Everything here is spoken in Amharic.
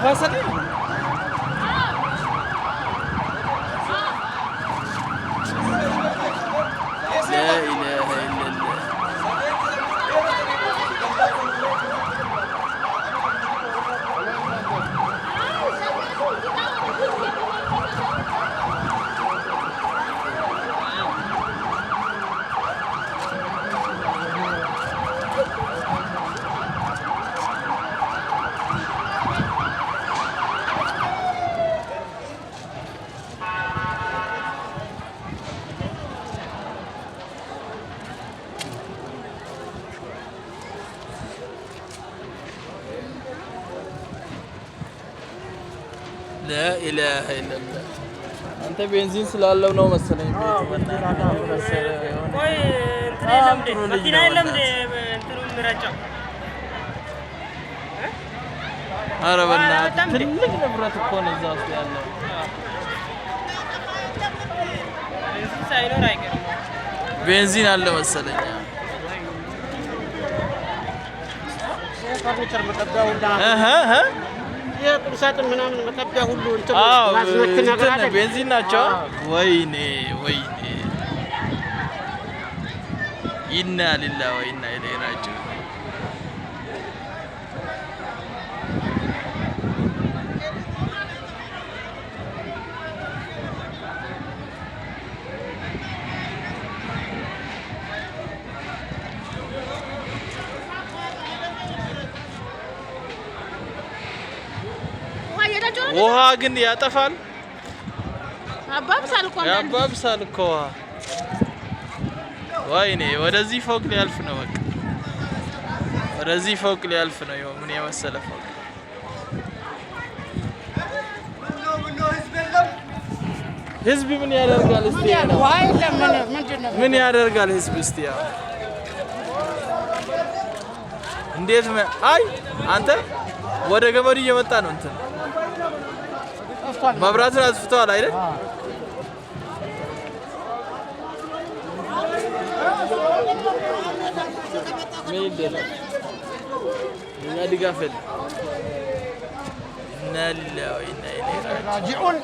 فاسدين لا إله إلا الله لا إله إلا الله أنت بنزين سلالة ونو مسلين कोई मकीना इलम दे तुरुम मिराचा أنا بنا تلك نبرة كون إزاز يالله ساينو رايك بنزين الله مسلين ها የጥርሳትን ምናምን መጠቢያ ሁሉ እንትን ማስመክና ገራደ ቤንዚን ናቸው ወይኔ ኢና ሊላሂ ወኢና ኢለይሂ ራጂዑን ውሃ ግን ያጠፋል ያባብሳል እኮ ወይኔ ወደዚህ ፎቅ ሊያልፍ ነው በቃ ወደዚህ ፎቅ ሊያልፍ ነው ምን የመሰለ ፎቅ ህዝብ ምን ያደርጋል እስቲ ምን ያደርጋል ህዝብ እስቲ እንዴት አይ አንተ ወደ ገመዱ እየመጣ ነው እንትን መብራቱን አጥፍተዋል አይደል ምን ይደረግ እኛ ድጋፈል እና ሊላሂ ወኢና ኢለይሂ ራጂዑን